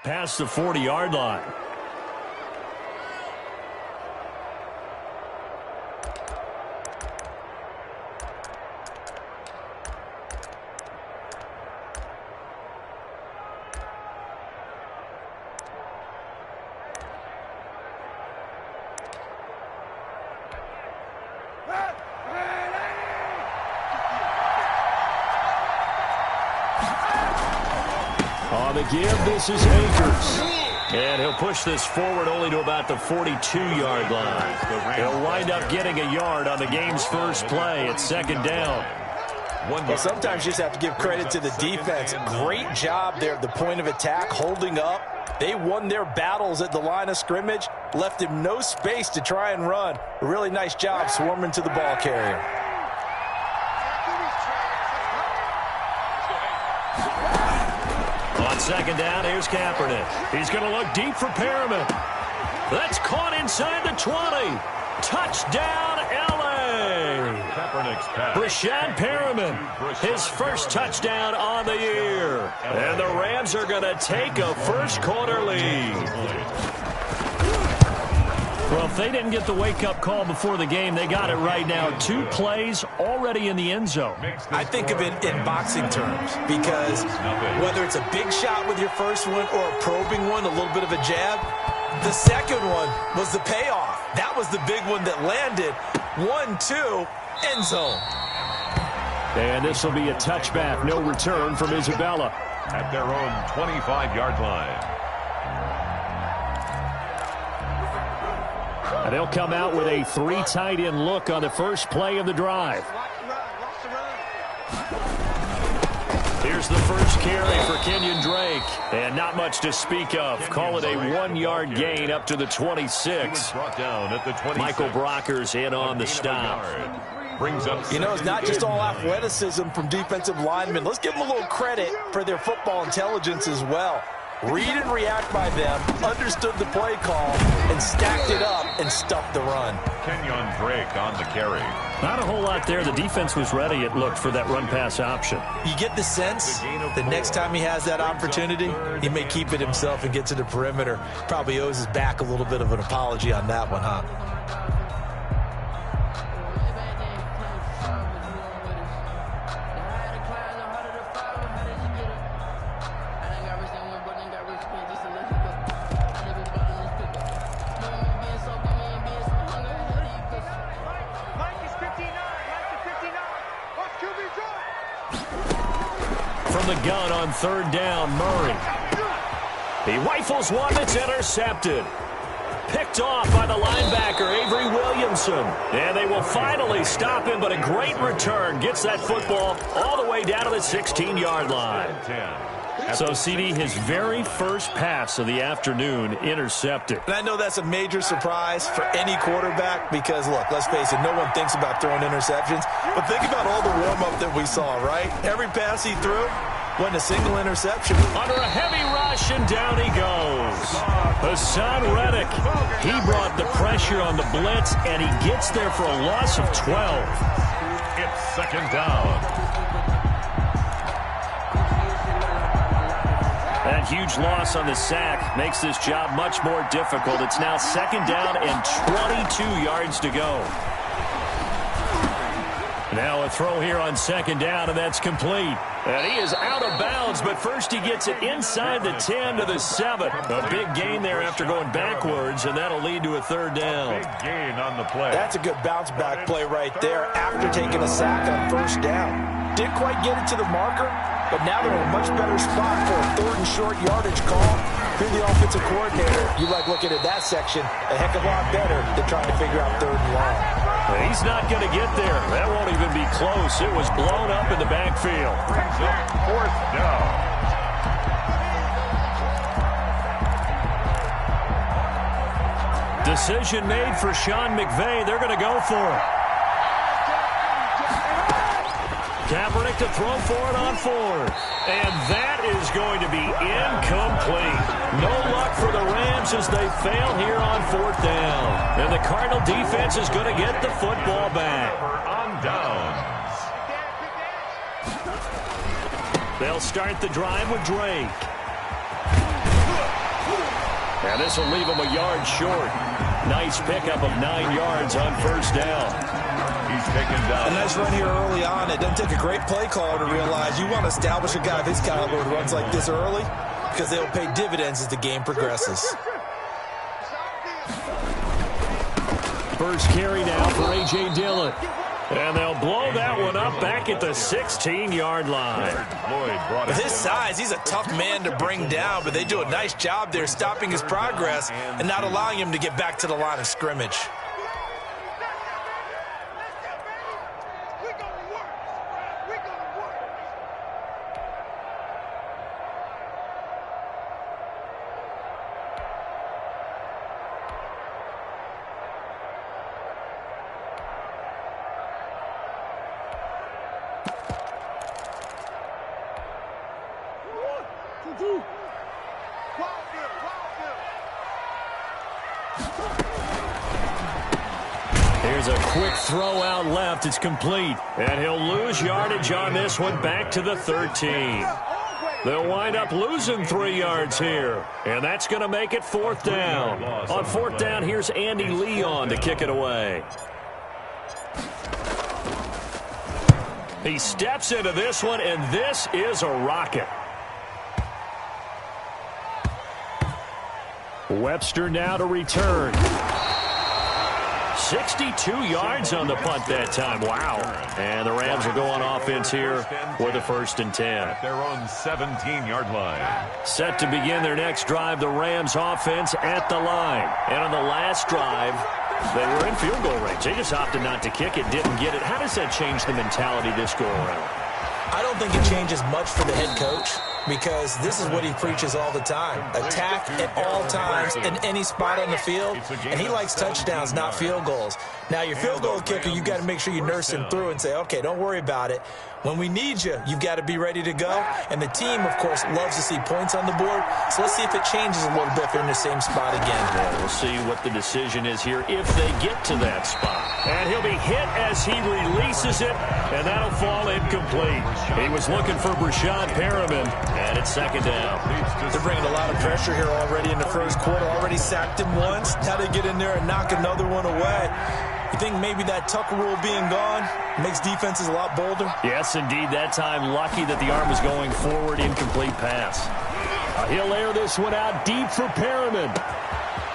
past the 40-yard line. On the give, this is Akers. And he'll push this forward only to about the 42-yard line. He'll wind up getting a yard on the game's first play. It's second down. Well, sometimes you just have to give credit to the defense. Great job there at the point of attack, holding up. They won their battles at the line of scrimmage, left him no space to try and run. A really nice job swarming to the ball carrier. On second down, here's Kaepernick. He's going to look deep for Perriman. That's caught inside the 20. Touchdown, L.A. Brashad Perriman, his first touchdown on the year. And the Rams are going to take a first-quarter lead. Well, if they didn't get the wake-up call before the game, they got it right now. 2 plays already in the end zone. I think of it in boxing terms because whether it's a big shot with your first one or a probing one, a little bit of a jab, the second one was the payoff. That was the big one that landed. 1-2, end zone. And this will be a touchback. No return from Isabella. At their own 25-yard line. And they'll come out with a 3 tight end look on the first play of the drive. Here's the first carry for Kenyon Drake. And not much to speak of. Call it a 1-yard gain up to the 26. Michael Brocker's in on the stop. You know, it's not just all athleticism from defensive linemen. Let's give them a little credit for their football intelligence as well. Read and react by them, understood the play call, and stacked it up and stuffed the run. Kenyon Drake on the carry. Not a whole lot there. The defense was ready, it looked, for that run-pass option. You get the sense the next time he has that opportunity, he may keep it himself and get to the perimeter. Probably owes his back a little bit of an apology on that one, huh? From the gun on third down, Murray. He rifles one that's intercepted. Picked off by the linebacker, Avery Williamson. And they will finally stop him, but a great return. Gets that football all the way down to the 16-yard line. So, CD, his very first pass of the afternoon intercepted. And I know that's a major surprise for any quarterback because, look, let's face it, no one thinks about throwing interceptions. But think about all the warm-up that we saw, right? Every pass he threw wasn't a single interception. Under a heavy rush, and down he goes. Hassan Reddick, he brought the pressure on the blitz, and he gets there for a loss of 12. It's second down. That huge loss on the sack makes this job much more difficult. It's now second down and 22 yards to go. Now a throw here on second down, and that's complete. And he is out of bounds, but first he gets it inside the 10 to the 7. A big gain there after going backwards, and that'll lead to a third down. Big gain on the play. That's a good bounce-back play right there after taking a sack on first down. Didn't quite get it to the marker, but now they're in a much better spot for a third and short yardage call. If you're the offensive coordinator, you like looking at that section a heck of a lot better than trying to figure out third and long. He's not going to get there. That won't even be close. It was blown up in the backfield. Brings up fourth down. Decision made for Sean McVay. They're going to go for it. Kaepernick to throw for it on fourth. And that is going to be incomplete. No luck for the Rams as they fail here on fourth down. And the Cardinal defense is going to get the football back. On downs. They'll start the drive with Drake. And this will leave him a yard short. Nice pickup of 9 yards on first down. He's taken down. A nice run here early on. It doesn't take a great play caller to realize you want to establish a guy of his caliber who runs like this early because they'll pay dividends as the game progresses. First carry now for A.J. Dillon. And they'll blow that one up back at the 16-yard line. With his size, he's a tough man to bring down, but they do a nice job there stopping his progress and not allowing him to get back to the line of scrimmage. Here's a quick throw out left. It's complete. And he'll lose yardage on this one back to the 13. They'll wind up losing 3 yards here. And that's going to make it 4th down. On 4th down, here's Andy Leon to kick it away. He steps into this one, and this is a rocket. Webster now to return. 62 yards on the punt that time. Wow. And the Rams will go on offense here with a 1st and 10. At their own 17-yard line. Set to begin their next drive, the Rams offense at the line. And on the last drive, they were in field goal range. They just opted not to kick it, didn't get it. How does that change the mentality this go around? I don't think it changes much for the head coach because this is what he preaches all the time. Attack at all times in any spot on the field, and he likes touchdowns, not field goals. Now, your field goal kicker, you've got to make sure you nurse him through and say, okay, don't worry about it. When we need you, you've got to be ready to go. And the team, of course, loves to see points on the board. So let's see if it changes a little bit if they're in the same spot again. Yeah, we'll see what the decision is here if they get to that spot. And he'll be hit as he releases it, and that'll fall incomplete. He was looking for Brashad Perriman, and it's 2nd down. They're bringing a lot of pressure here already in the first quarter. Already sacked him once. Now they get in there and knock another one away. You think maybe that Tucker rule being gone makes defenses a lot bolder? Yes, indeed. That time, lucky that the arm was going forward. Incomplete pass. He'll air this one out deep for Perriman.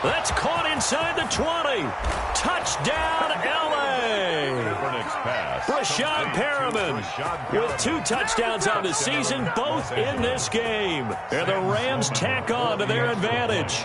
That's caught inside the 20. Touchdown, L.A. Brashad Perriman with 2 touchdowns on the season, both in this game. And the Rams tack on to their advantage.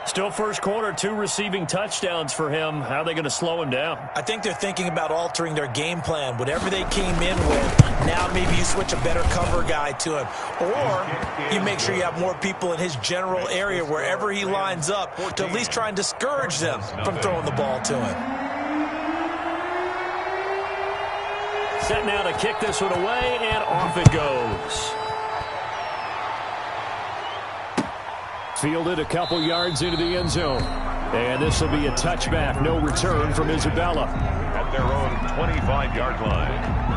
Still first quarter, 2 receiving touchdowns for him. How are they going to slow him down? I think they're thinking about altering their game plan. Whatever they came in with, now maybe you switch a better cover guy to him. Or you make sure you have more people in his general area wherever he lines up to at least try and discourage them from throwing the ball to him. Set now to kick this one away, and off it goes. Fielded a couple yards into the end zone. And this will be a touchback. No return from Isabella. At their own 25-yard line.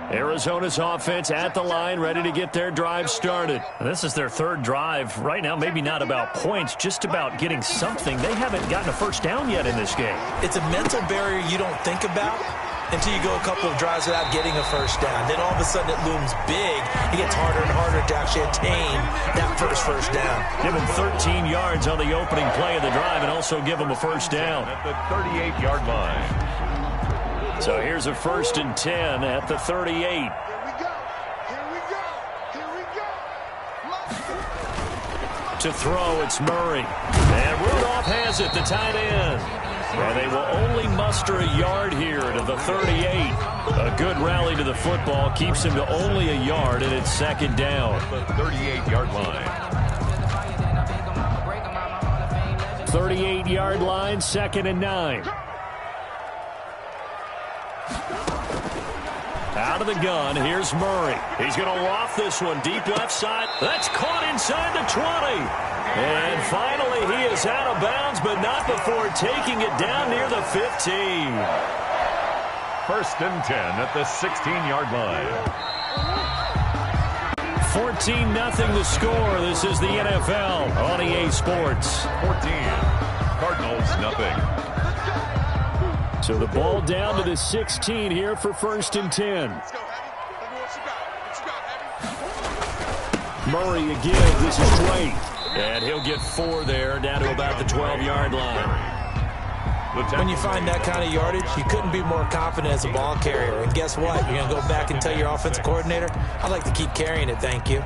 Arizona's offense at the line, ready to get their drive started. This is their 3rd drive. Right now, maybe not about points, just about getting something. They haven't gotten a first down yet in this game. It's a mental barrier you don't think about until you go a couple of drives without getting a first down. Then all of a sudden it looms big. It gets harder and harder to actually attain that first down. Give them 13 yards on the opening play of the drive and also give them a first down. At the 38-yard line. So here's a 1st and 10 at the 38. To throw, it's Murray. And Rudolph has it, the tight end. And they will only muster a yard here to the 38. A good rally to the football keeps him to only a yard, and it's 2nd down. The 38-yard line. 38-yard line, 2nd and 9. Out of the gun, here's Murray. He's going to loft this one deep left side. That's caught inside the 20. And finally, he is out of bounds, but not before taking it down near the 15. 1st and 10 at the 16-yard line. 14-0 the score. This is the NFL on EA Sports. 14. Cardinals, nothing. So the ball down to the 16 here for 1st and 10. Murray again. This is Drake. And he'll get 4 there, down to about the 12-yard line. When you find that kind of yardage, you couldn't be more confident as a ball carrier. And guess what? You're going to go back and tell your offensive coordinator, I'd like to keep carrying it, thank you.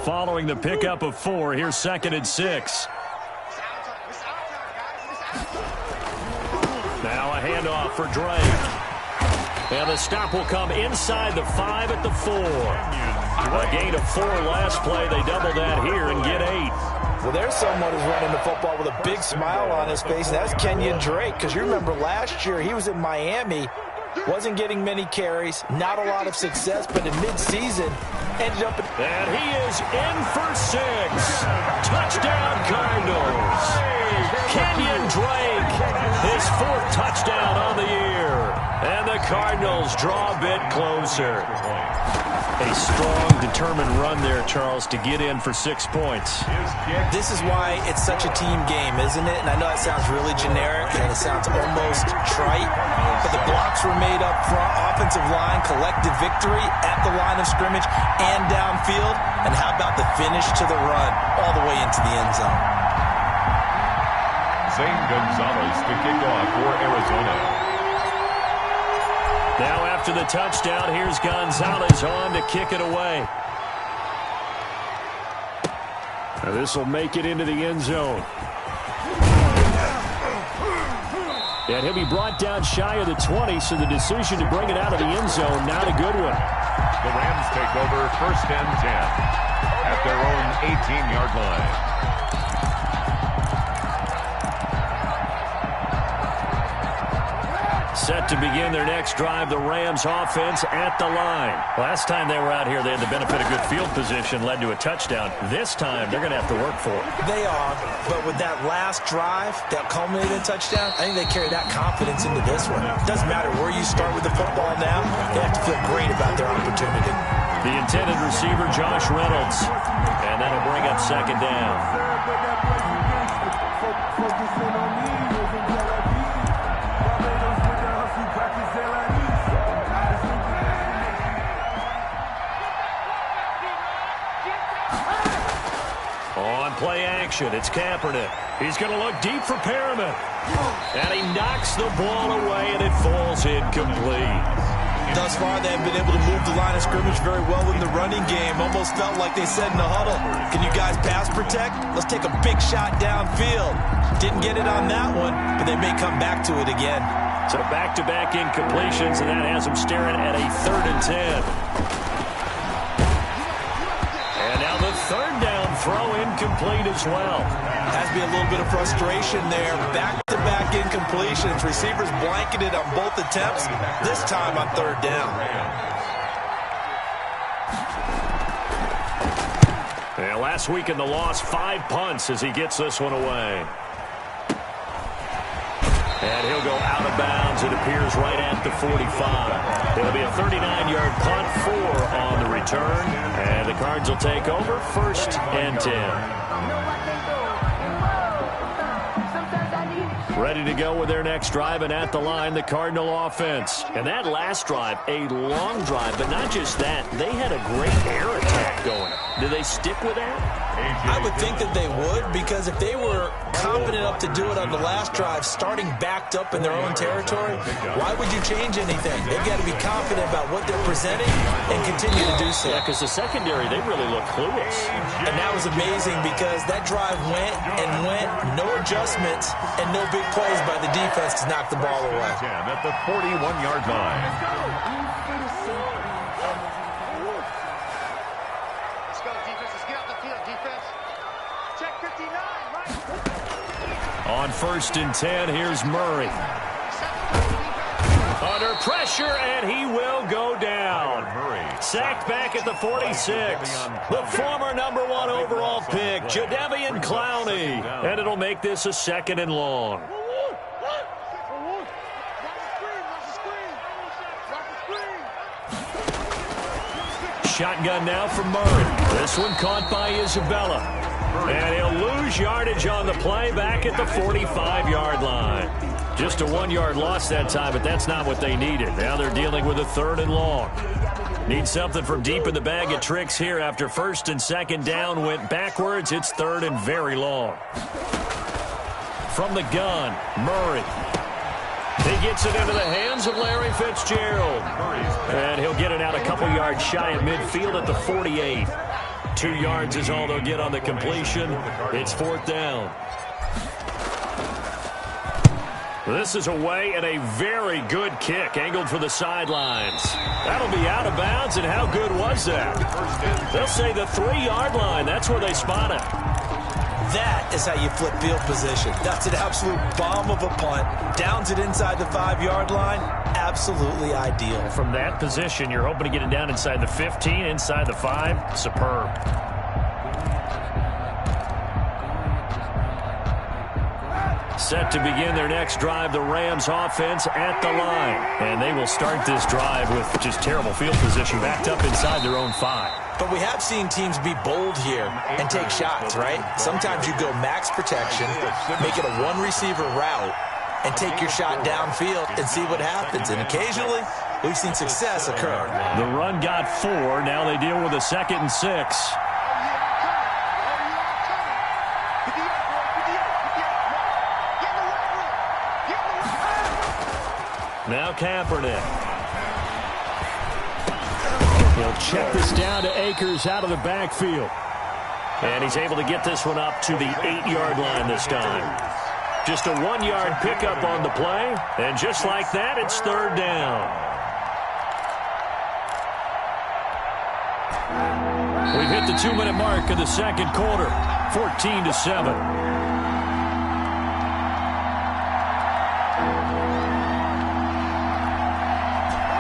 Following the pickup of 4, here's 2nd and 6. Now a handoff for Drake. And the stop will come inside the 5 at the 4. A gain of 4 last play. They double that here and get 8. Well, there's someone who's running the football with a big smile on his face, and that's Kenyon Drake. Because you remember last year he was in Miami, wasn't getting many carries, not a lot of success, but in mid-season ended up. And he is in for 6. Touchdown Cardinals. Kenyon Drake, his 4th touchdown on the year. And the Cardinals draw a bit closer. A strong, determined run there, Charles, to get in for 6 points. This is why it's such a team game, isn't it? And I know it sounds really generic and it sounds almost trite, but the blocks were made up front, offensive line, collective victory at the line of scrimmage and downfield. And how about the finish to the run all the way into the end zone? Zane Gonzalez to kick off for Arizona. Now after the touchdown, here's Gonzalez on to kick it away. Now this will make it into the end zone. And he'll be brought down shy of the 20, so the decision to bring it out of the end zone, not a good one. The Rams take over 1st and 10 at their own 18-yard line. Set to begin their next drive, the Rams offense at the line. Last time they were out here, they had the benefit of good field position, led to a touchdown. This time, they're going to have to work for it. They are, but with that last drive that culminated in a touchdown, I think they carry that confidence into this one. It doesn't matter where you start with the football now, they have to feel great about their opportunity. The intended receiver, Josh Reynolds, and that'll bring up 2nd down. Play action. It's Kaepernick. He's going to look deep for Perriman. And he knocks the ball away, and it falls incomplete. Thus far, they have been able to move the line of scrimmage very well in the running game. Almost felt like they said in the huddle, can you guys pass protect? Let's take a big shot downfield. Didn't get it on that one, but they may come back to it again. So back-to-back incompletions, and that has them staring at a 3rd and 10. And now the 3rd down throw incomplete as well. Has to be a little bit of frustration there. Back-to-back incompletions. Receivers blanketed on both attempts. This time on 3rd down. And last week in the loss, 5 punts as he gets this one away. And he'll go out of bounds, it appears, right at the 45. It'll be a 39-yard punt, 4 on the return. And the Cards will take over 1st and 10. Ready to go with their next drive, and at the line, the Cardinal offense. And that last drive, a long drive, but not just that. They had a great air attack going. Do they stick with that? I would think that they would, because if they were confident enough to do it on the last drive, starting backed up in their own territory, why would you change anything? They've got to be confident about what they're presenting and continue to do so. Yeah, because the secondary, they really look clueless. And that was amazing because that drive went and went, no adjustments and no big plays by the defense to knock the ball away. 10 at the 41-yard line. Let's go, defense. Let's get out the field, defense. Check 59, right? On 1st and 10, here's Murray. Under pressure, and he will go down. Sacked back at the 46. The former #1 overall pick, Jadeveon Clowney. And it'll make this a 2nd and long. Shotgun now for Murray. This one caught by Isabella. And he'll lose yardage on the play back at the 45-yard line. Just a 1-yard loss that time, but that's not what they needed. Now they're dealing with a 3rd and long. Need something from deep in the bag of tricks here after 1st and 2nd down went backwards. It's 3rd and very long. From the gun, Murray. He gets it into the hands of Larry Fitzgerald. And he'll get it out a couple yards shy of midfield at the 48. 2 yards is all they'll get on the completion. It's 4th down. This is away and a very good kick angled for the sidelines. That'll be out of bounds, and how good was that? They'll say the 3-yard line. That's where they spot it. That is how you flip field position. That's an absolute bomb of a punt. Downs it inside the 5-yard line. Absolutely ideal. From that position, you're hoping to get it down inside the 15, inside the 5. Superb. Set to begin their next drive, the Rams offense at the line. And they will start this drive with just terrible field position backed up inside their own 5. But we have seen teams be bold here and take shots, right? Sometimes you go max protection, make it a 1-receiver route, and take your shot downfield and see what happens. And occasionally, we've seen success occur. The run got 4. Now they deal with a 2nd and 6. Now Kaepernick. He'll check this down to Akers out of the backfield. And he's able to get this one up to the 8-yard line this time. Just a 1-yard pickup on the play. And just like that, it's 3rd down. We've hit the 2-minute mark of the 2nd quarter. 14-7.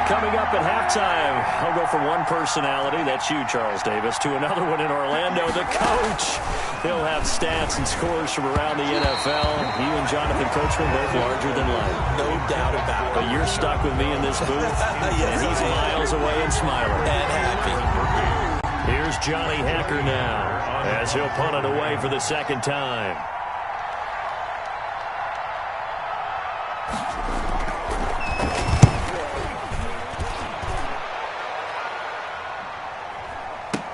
Coming up at halftime, I'll go from one personality, that's you, Charles Davis, to another one in Orlando, the coach. He'll have stats and scores from around the NFL. He and Jonathan Coachman both larger than life. No doubt about it. But you're stuck with me in this booth, yes, and he's miles away and smiling. And happy. Here's Johnny Hecker now, as he'll punt it away for the 2nd time.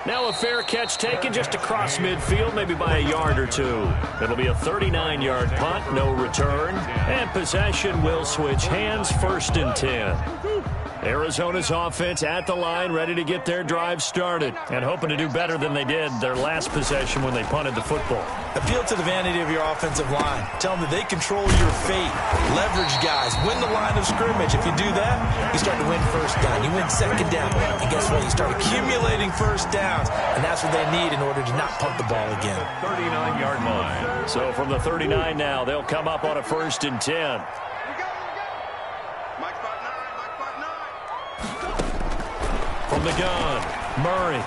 Now a fair catch taken just across midfield, maybe by a yard or 2. It'll be a 39-yard punt, no return. And possession will switch hands, 1st and 10. Arizona's offense at the line, ready to get their drive started. And hoping to do better than they did their last possession when they punted the football. Appeal to the vanity of your offensive line. Tell them that they control your fate. Leverage guys. Win the line of scrimmage. If you do that, you start to win 1st down. You win 2nd down. And guess what? You start accumulating 1st downs. And that's what they need in order to not punt the ball again. 39-yard line. So from the 39 now, they'll come up on a 1st and 10. From the gun, Murray.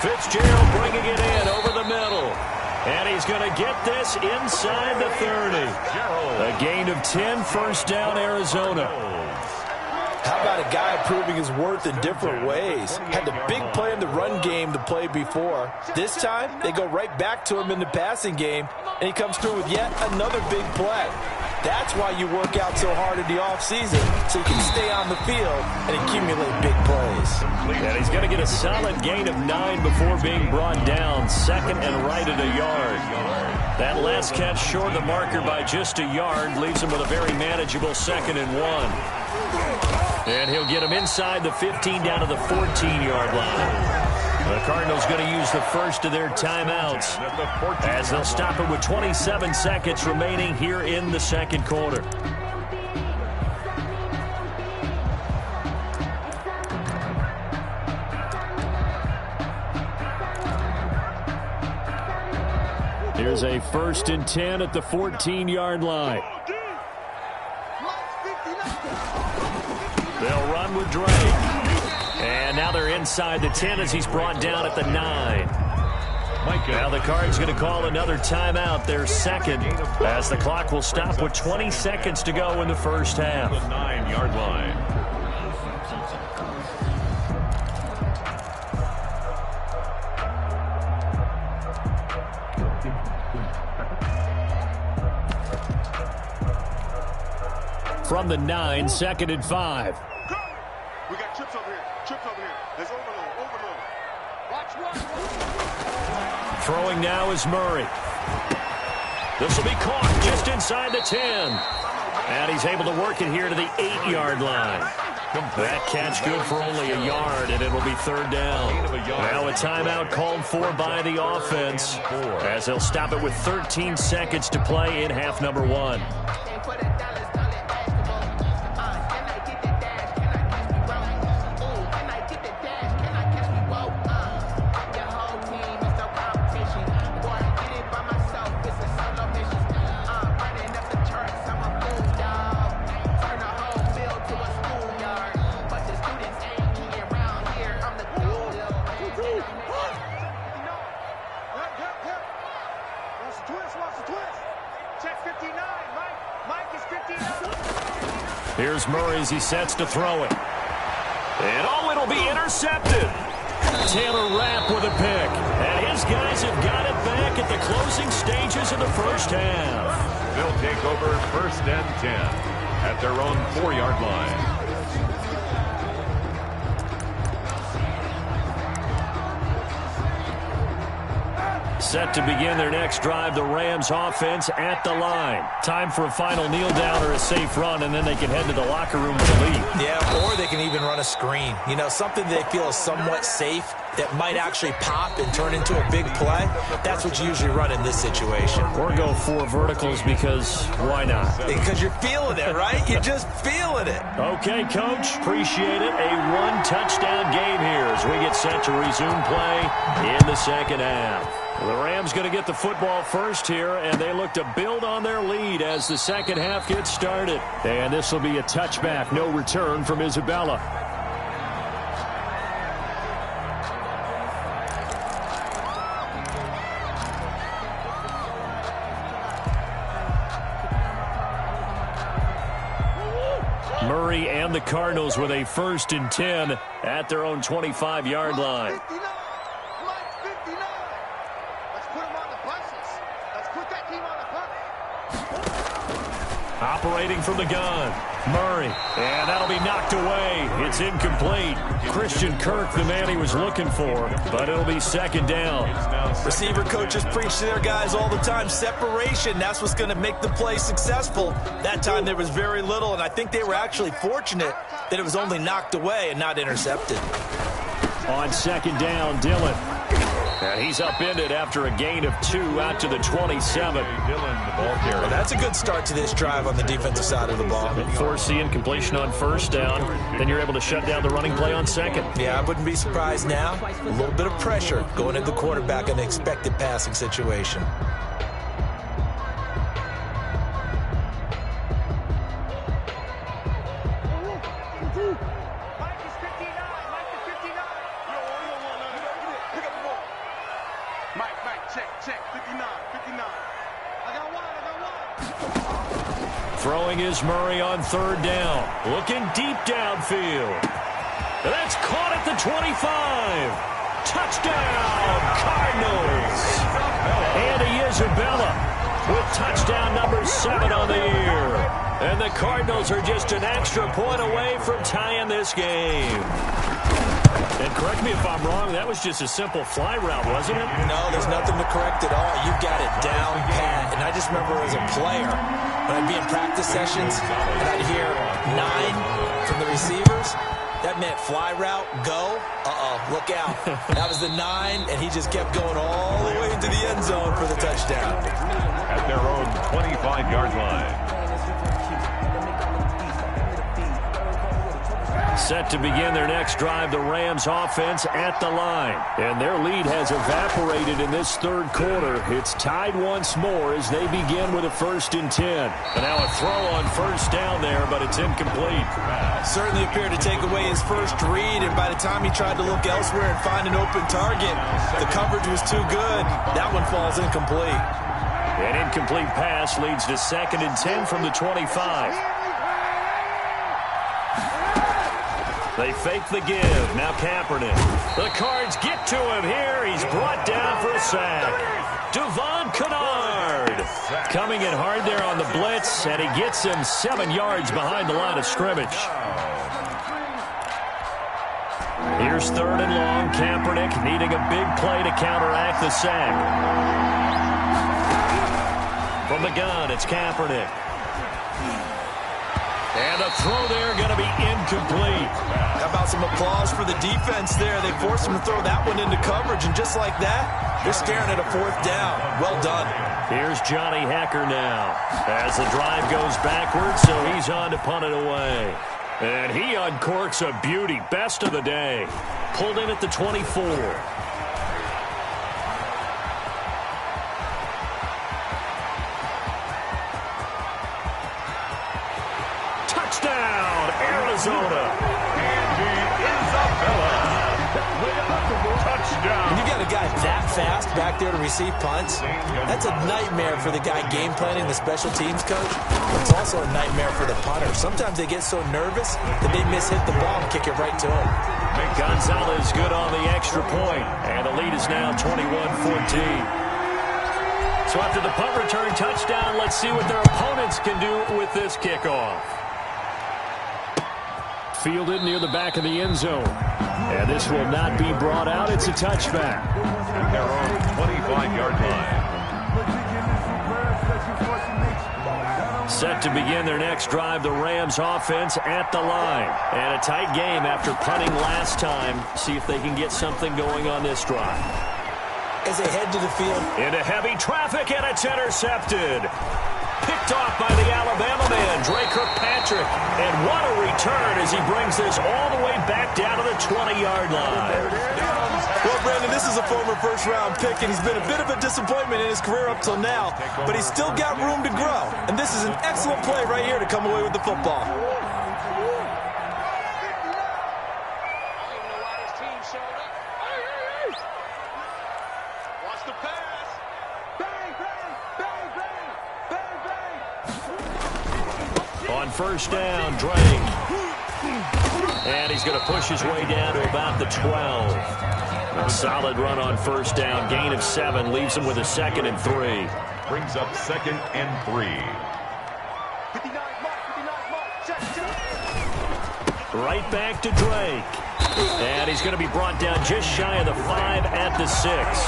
Fitzgerald bringing it in over the middle. And he's going to get this inside the 30. A gain of 10, 1st down, Arizona. How about a guy proving his worth in different ways? Had the big play in the run game to play before. This time, they go right back to him in the passing game, and he comes through with yet another big play. That's why you work out so hard in the offseason, so you can stay on the field and accumulate big plays. And he's going to get a solid gain of 9 before being brought down, 2nd and right at a yard. That last catch short of the marker by just a yard leaves him with a very manageable 2nd and 1. And he'll get him inside the 15 down to the 14-yard line. The Cardinals going to use the first of their timeouts as they'll stop it with 27 seconds remaining here in the second quarter. Here's a 1st and 10 at the 14-yard line. They'll run with Drake. And now they're inside the 10 as he's brought down at the 9. Now the Cards going to call another timeout, their second, as the clock will stop with 20 seconds to go in the first half. The 9-yard line. From the 9, 2nd and 5. We got trips over here. Trips over here. There's overload. Watch one. Throwing now is Murray. This will be caught just inside the 10. And he's able to work it here to the 8-yard line. That catch good for only a yard, and it'll be 3rd down. Now a timeout called for by the offense as they'll stop it with 13 seconds to play in half number 1. Here's Murray as he sets to throw it. And it'll be intercepted. Taylor Rapp with a pick. And his guys have got it back at the closing stages of the first half. They'll take over 1st and 10 at their own 4-yard line. Set to begin their next drive, the Rams offense at the line. Time for a final kneel down or a safe run, and then they can head to the locker room with a lead. Yeah, or they can even run a screen. You know, something they feel is somewhat safe that might actually pop and turn into a big play. That's what you usually run in this situation. Or go 4 verticals because why not? Because you're feeling it, right? You're just feeling it. Okay, Coach. Appreciate it. A 1-touchdown game here as we get set to resume play in the second half. The Rams going to get the football first here, and they look to build on their lead as the second half gets started. And this will be a touchback, no return from Isabella. Murray and the Cardinals with a 1st and 10 at their own 25-yard line. Operating from the gun, Murray, and that'll be knocked away. It's incomplete. Christian Kirk, the man he was looking for, but it'll be 2nd down. Receiver coaches preach to their guys all the time. Separation, that's what's going to make the play successful. That time there was very little, and I think they were actually fortunate that it was only knocked away and not intercepted. On 2nd down, Dillon. And he's upended after a gain of 2 out to the 27. Well, that's a good start to this drive on the defensive side of the ball. Force the incompletion on 1st down. Then you're able to shut down the running play on 2nd. Yeah, I wouldn't be surprised now. A little bit of pressure going at the quarterback in an expected passing situation. Throwing is Murray on 3rd down. Looking deep downfield. That's caught at the 25. Touchdown, Cardinals. Andy Isabella with touchdown number 7 on the year. And the Cardinals are just an extra point away from tying this game. And correct me if I'm wrong, that was just a simple fly route, wasn't it? No, there's nothing to correct at all. You've got it down pat. And I just remember as a player, when I'd be in practice sessions and I'd hear 9 from the receivers, That meant fly route, go. Look out. That was the 9, and he just kept going all the way into the end zone for the touchdown. At their own 25-yard line. Set to begin their next drive, the Rams offense at the line. And their lead has evaporated in this third quarter. It's tied once more as they begin with a 1st and 10. And now a throw on first down there, but it's incomplete. Certainly appeared to take away his first read, and by the time he tried to look elsewhere and find an open target, the coverage was too good. That one falls incomplete. An incomplete pass leads to 2nd and 10 from the 25. They fake the give. Now Kaepernick. The Cards get to him here. He's brought down for a sack. Devon Kennard coming in hard there on the blitz, and he gets him 7 yards behind the line of scrimmage. Here's 3rd and long. Kaepernick needing a big play to counteract the sack. From the gun, it's Kaepernick. And the throw there going to be incomplete. How about some applause for the defense there? They forced him to throw that one into coverage, and just like that, they're staring at a 4th down. Well done. Here's Johnny Hacker now as the drive goes backwards, so he's on to punt it away. And he uncorks a beauty. Best of the day. Pulled in at the 24. Touchdown, Arizona. Touchdown. When you got a guy that fast back there to receive punts, that's a nightmare for the guy game planning, the special teams coach. It's also a nightmare for the punter. Sometimes they get so nervous that they mishit the ball and kick it right to him. Gonzalez good on the extra point, and the lead is now 21-14. So after the punt return touchdown, let's see what their opponents can do with this kickoff. Fielded near the back of the end zone. And this will not be brought out. It's a touchback. At their own 25-yard line. Set to begin their next drive, the Rams offense at the line. And a tight game after punting last time. See if they can get something going on this drive. As they head to the field. Into heavy traffic, and it's intercepted. Picked off by the Alabama man, Dre Kirkpatrick. And what a return as he brings this all the way back down to the 20-yard line. Well, Brandon, this is a former first-round pick, and he's been a bit of a disappointment in his career up till now. But he's still got room to grow. And this is an excellent play right here to come away with the football. On first down, Drake. And he's going to push his way down to about the 12. A solid run on first down. Gain of 7 leaves him with a 2nd and 3. Brings up 2nd and 3. Right back to Drake. And he's going to be brought down just shy of the 5 at the 6.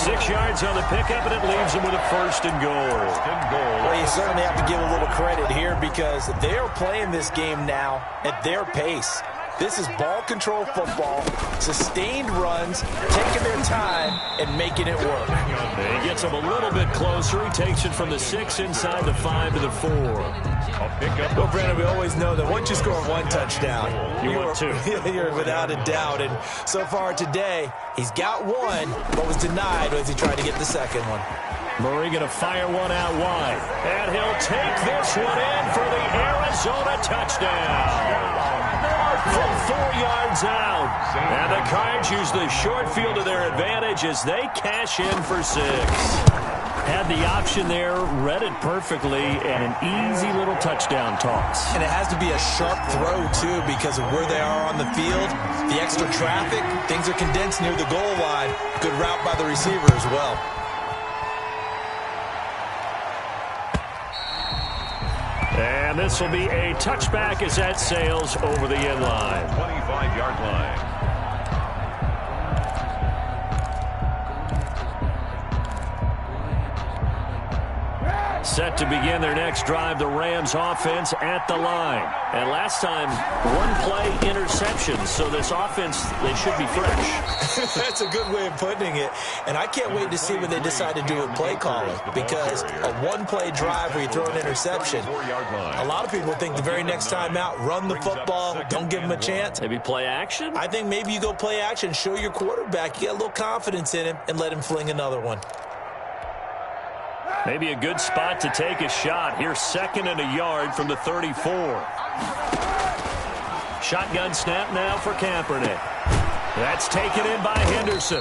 6 yards on the pickup, and it leaves him with a 1st and goal. Well, you certainly have to give a little credit here because they are playing this game now at their pace. This is ball control football, sustained runs, taking their time, and making it work. And he gets him a little bit closer. He takes it from the 6 inside the 5 to the 4. Well, Brandon, we always know that once you score one touchdown, you want two. You're without a doubt. And so far today, he's got one, but was denied as he tried to get the second one. Murray going to fire one out wide. And he'll take this one in for the Arizona touchdown. From 4 yards out. And the Cards use the short field to their advantage as they cash in for 6. Had the option there, read it perfectly, and an easy little touchdown toss. And it has to be a sharp throw, too, because of where they are on the field. The extra traffic, things are condensed near the goal line. Good route by the receiver as well. And this will be a touchback as that sails over the end line. 25-yard line. set to begin their next drive, the Rams offense at the line. And last time, one-play interception, so this offense, they should be fresh. That's a good way of putting it. And I can't wait to see what they decide to do with play calling, because a one-play drive where you throw an interception, a lot of people think the very next time out, run the football, don't give them a chance. Maybe play action? I think maybe you go play action, show your quarterback, you get a little confidence in him, and let him fling another one. Maybe a good spot to take a shot. Here's 2nd and a yard from the 34. Shotgun snap now for Kaepernick. That's taken in by Henderson.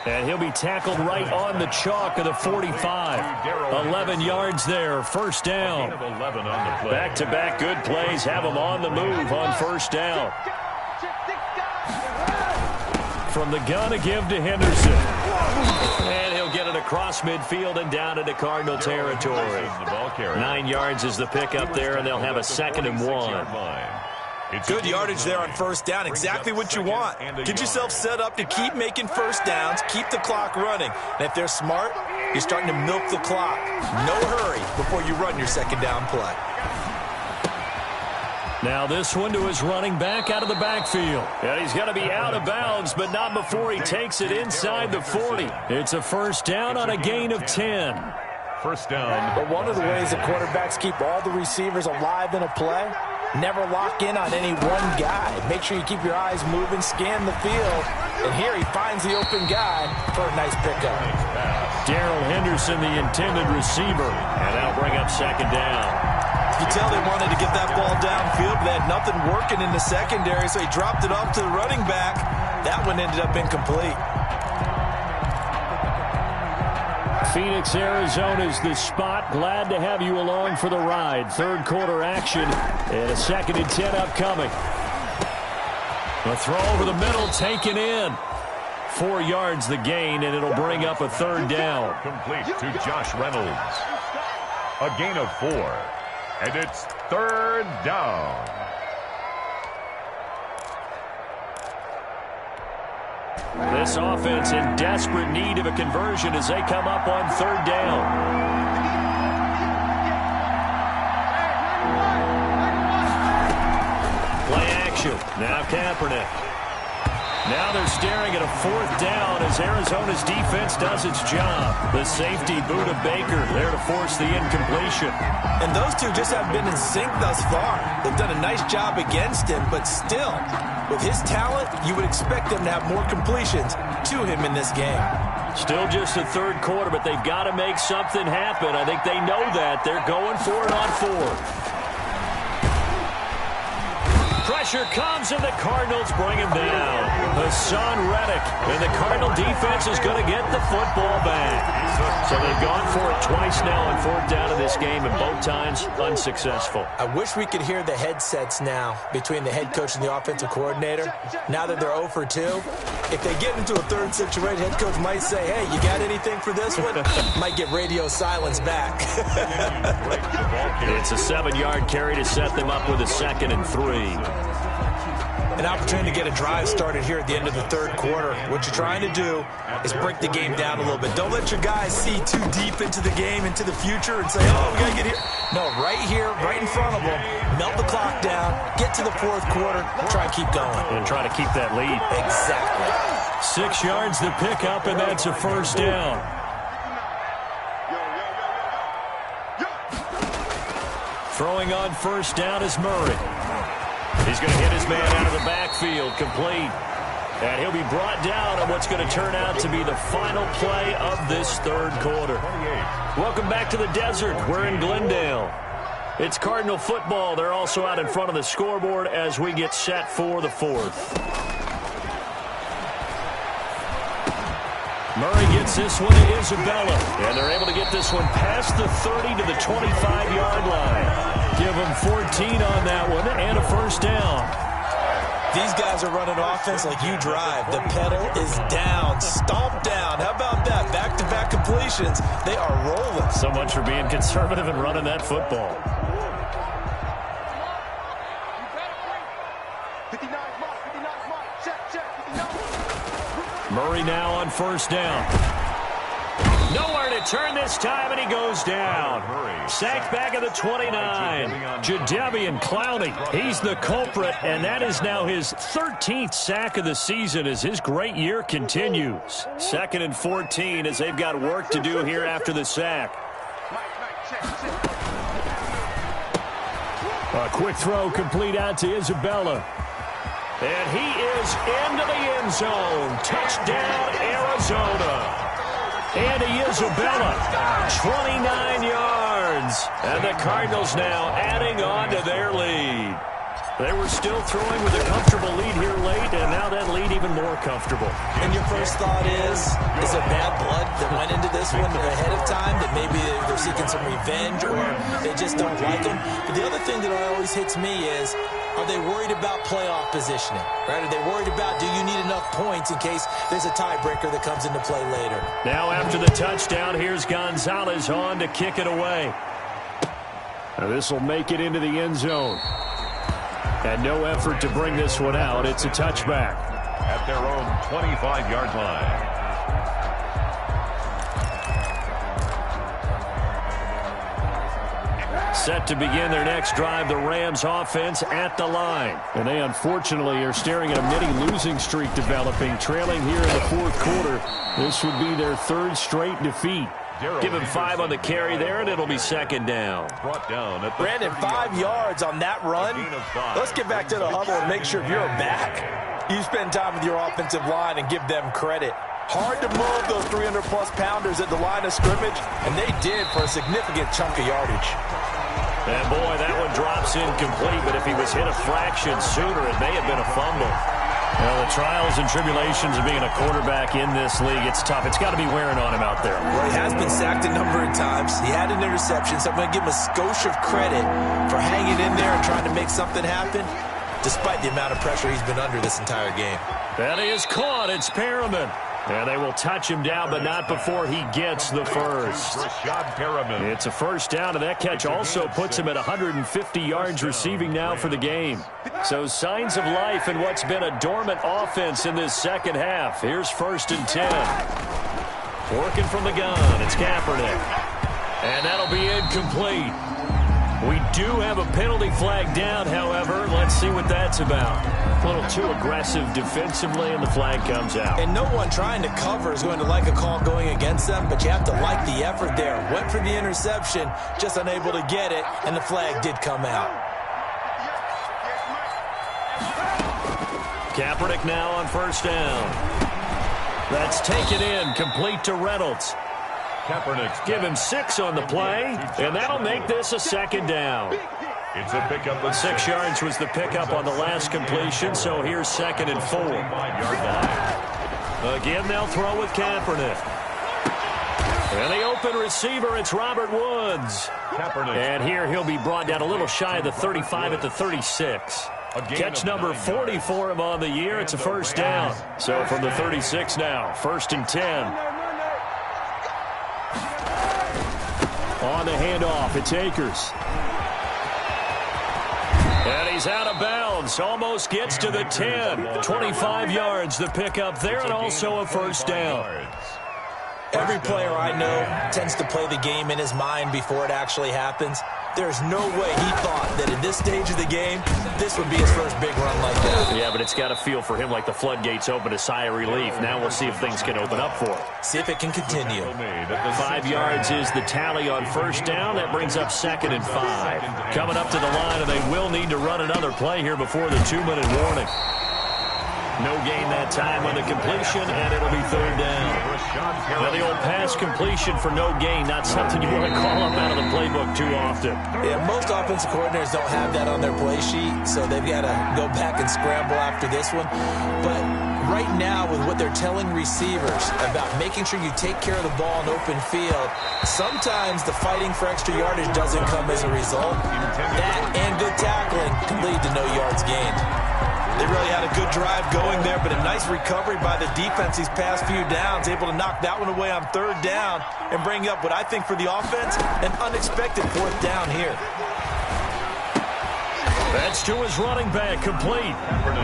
And he'll be tackled right on the chalk of the 45. 11 yards there, first down. Back-to-back good plays have him on the move on first down. From the gun to give to Henderson. And he'll get it across midfield and down into Cardinal territory. 9 yards is the pickup there, and they'll have a 2nd and 1. Good yardage there on first down. Exactly what you want. Get yourself set up to keep making first downs, keep the clock running. And if they're smart, you're starting to milk the clock. No hurry before you run your second down play. Now this one to his running back out of the backfield. And he's going to be out of bounds, but not before he takes it inside the 40. It's a first down on a gain of 10. First down. But one of the ways the quarterbacks keep all the receivers alive in a play, never lock in on any one guy. Make sure you keep your eyes moving, scan the field. And here he finds the open guy for a nice pickup. Darrell Henderson, the intended receiver. And that'll bring up 2nd down. You tell they wanted to get that ball downfield, but they had nothing working in the secondary, so he dropped it off to the running back. That one ended up incomplete. Phoenix, Arizona's the spot. Glad to have you along for the ride. Third quarter action and a 2nd and 10 upcoming. A throw over the middle, taken in. 4 yards the gain, and it'll bring up a 3rd down. Complete to Josh Reynolds. A gain of 4. And it's 3rd down. This offense in desperate need of a conversion as they come up on 3rd down. Play action. Now Kaepernick. Now they're staring at a 4th down as Arizona's defense does its job. The safety boot of Baker there to force the incompletion. And those two just haven't been in sync thus far. They've done a nice job against him, but still, with his talent, you would expect them to have more completions to him in this game. Still just the 3rd quarter, but they've got to make something happen. I think they know that. They're going for it on 4th. Pressure comes, and the Cardinals bring him down. Hassan Reddick, and the Cardinal defense is going to get the football back. So they've gone for it twice now on 4th down in this game, and both times unsuccessful. I wish we could hear the headsets now between the head coach and the offensive coordinator. Now that they're 0 for 2, if they get into a 3rd situation, head coach might say, hey, you got anything for this one? Might get radio silence back. It's a 7-yard carry to set them up with a 2nd and 3. An opportunity to get a drive started here at the end of the 3rd quarter. What you're trying to do is break the game down a little bit. Don't let your guys see too deep into the game, into the future, and say, oh, we got to get here. No, right here, right in front of them, melt the clock down, get to the 4th quarter, try and keep going. And try to keep that lead. Exactly. 6 yards to pick up, and that's a first down. Throwing on first down is Murray. He's going to hit his man out of the backfield, complete. And he'll be brought down on what's going to turn out to be the final play of this 3rd quarter. Welcome back to the desert. We're in Glendale. It's Cardinal football. They're also out in front of the scoreboard as we get set for the 4th. Murray gets this one to Isabella. And they're able to get this one past the 30 to the 25-yard line. Give them 14 on that one and a first down. These guys are running offense like you drive. The pedal is down, stomp down. How about that? Back-to-back completions. They are rolling. So much for being conservative and running that football. 59 mark, check, 59. Murray now on first down. Nowhere to return this time, and he goes down. Sacked back at the 29. Jadeveon Clowney, he's the culprit, and that is now his 13th sack of the season as his great year continues. 2nd and 14 as they've got work to do here after the sack. A quick throw complete out to Isabella. And he is into the end zone. Touchdown, Arizona. Andy Isabella, 29 yards. And the Cardinals now adding on to their lead. They were still throwing with a comfortable lead here late, and now that lead even more comfortable. And your first thought is there bad blood that went into this one ahead of time, that maybe they're seeking some revenge or they just don't like them? But the other thing that always hits me is, are they worried about playoff positioning? Right? Are they worried about, do you need enough points in case there's a tiebreaker that comes into play later? Now after the touchdown, here's Gonzalez on to kick it away. Now this will make it into the end zone. And no effort to bring this one out. It's a touchback. At their own 25-yard line. Set to begin their next drive, the Rams offense at the line. And they unfortunately are staring at a mini losing streak developing, trailing here in the fourth quarter. This would be their 3rd straight defeat. Give him 5 on the carry there, and it'll be 2nd down. Brought down at the Brandon, 5 yards on that run. Let's get back to the huddle and make sure you're back. You spend time with your offensive line and give them credit. Hard to move those 300-plus pounders at the line of scrimmage, and they did for a significant chunk of yardage. And boy, that one drops incomplete, but if he was hit a fraction sooner, it may have been a fumble. Well, the trials and tribulations of being a quarterback in this league, it's tough. It's got to be wearing on him out there. Well, he has been sacked a number of times. He had an interception, so I'm going to give him a skosh of credit for hanging in there and trying to make something happen, despite the amount of pressure he's been under this entire game. And he is caught. It's Perriman. And they will touch him down, but not before he gets the first. It's a first down, and that catch also puts him at 150 yards receiving now for the game. So signs of life in what's been a dormant offense in this second half. Here's 1st and 10. Working from the gun, it's Kaepernick. And that'll be incomplete. We do have a penalty flag down, however. Let's see what that's about. A little too aggressive defensively, and the flag comes out. And no one trying to cover is going to like a call going against them, but you have to like the effort there. Went for the interception, just unable to get it, and the flag did come out. Kaepernick now on 1st down. That's taken in, complete to Reynolds. Give him 6 on the play, and that'll make this a 2nd down. It's a pickup. 6 yards was the pickup on the last completion, so here's 2nd and 4. Again, they'll throw with Kaepernick. And the open receiver, it's Robert Woods. And here he'll be brought down a little shy of the 35 at the 36. Catch number 40 for him on the year. It's a first down. So from the 36 now, 1st and 10. On the handoff, it's Akers. And he's out of bounds. Almost gets to the 10. 25 yards, the pickup there, and also a first down. Every player I know tends to play the game in his mind before it actually happens. There's no way he thought that at this stage of the game, this would be his first big run like that. Yeah, but it's got to feel for him like the floodgates open, a sigh of relief. Now we'll see if things can open up for him. See if it can continue. 5 yards is the tally on first down. That brings up 2nd and 5. Coming up to the line, and they will need to run another play here before the 2-minute warning. No gain that time on the completion, and it'll be 3rd down. Now, the old pass completion for no gain, not something you want to call up out of the playbook too often. Yeah, most offensive coordinators don't have that on their play sheet, so they've got to go back and scramble after this one. But right now, with what they're telling receivers about making sure you take care of the ball in open field, sometimes the fighting for extra yardage doesn't come as a result. That and good tackling can lead to no yards gained. They really had a good drive going there, but a nice recovery by the defense these past few downs, able to knock that one away on 3rd down and bring up what I think for the offense, an unexpected 4th down here. That's to his running back, complete.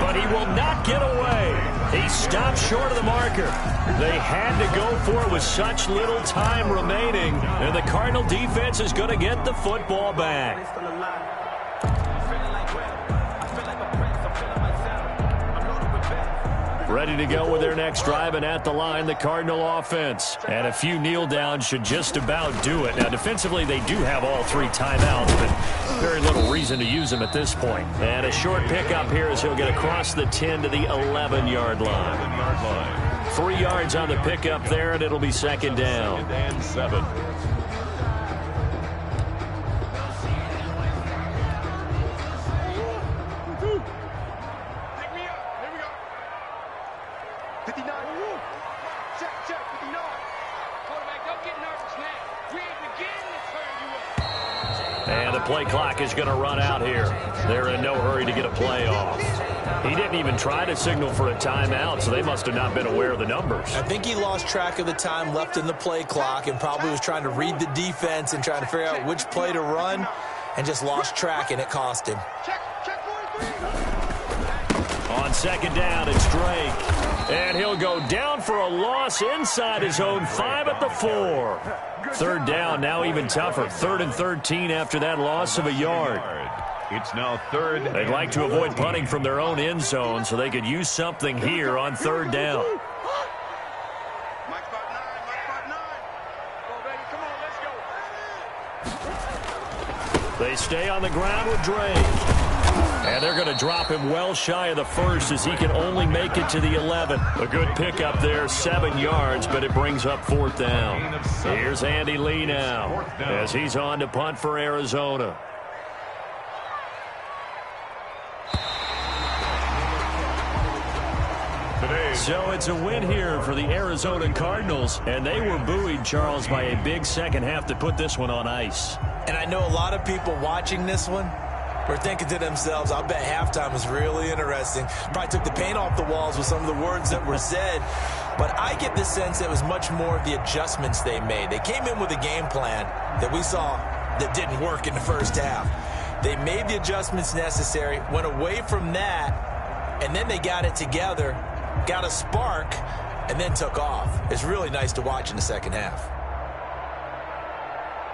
But he will not get away. He stopped short of the marker. They had to go for it with such little time remaining. And the Cardinal defense is going to get the football back. Ready to go with their next drive, and at the line, the Cardinal offense. And a few kneel downs should just about do it. Now, defensively, they do have all 3 timeouts, but very little reason to use them at this point. And a short pickup here as he'll get across the 10 to the 11-yard line. 3 yards on the pickup there, and it'll be second down. Second and 7. And the play clock is going to run out here. They're in no hurry to get a play off. He didn't even try to signal for a timeout, so they must have not been aware of the numbers. I think he lost track of the time left in the play clock and probably was trying to read the defense and trying to figure out which play to run and just lost track, and it cost him. On second down, it's Drake. And he'll go down for a loss inside his own 5 at the 4. Third down, now even tougher. 3rd and 13 after that loss of a yard. It's now 3rd. They'd like to avoid punting from their own end zone, so they could use something here on 3rd down. They stay on the ground with Drake. And they're going to drop him well shy of the 1st as he can only make it to the 11. A good pickup there, 7 yards, but it brings up 4th down. Here's Andy Lee now as he's on to punt for Arizona. So it's a win here for the Arizona Cardinals, and they were buoyed, Charles, by a big second half to put this one on ice. And I know a lot of people watching this one were thinking to themselves, I'll bet halftime was really interesting. Probably took the paint off the walls with some of the words that were said. But I get the sense it was much more of the adjustments they made. They came in with a game plan that we saw that didn't work in the first half. They made the adjustments necessary, went away from that, and then they got it together, got a spark, and then took off. It's really nice to watch in the second half.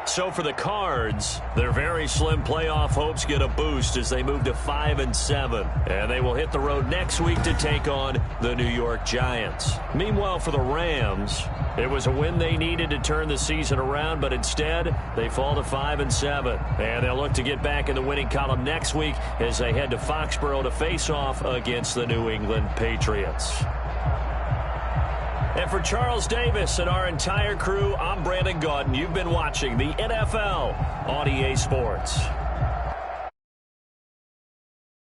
So for the Cards, their very slim playoff hopes get a boost as they move to 5-7. And they will hit the road next week to take on the New York Giants. Meanwhile, for the Rams, it was a win they needed to turn the season around, but instead they fall to 5-7. And they'll look to get back in the winning column next week as they head to Foxborough to face off against the New England Patriots. And for Charles Davis and our entire crew, I'm Brandon Gaudin. You've been watching the NFL on EA Sports.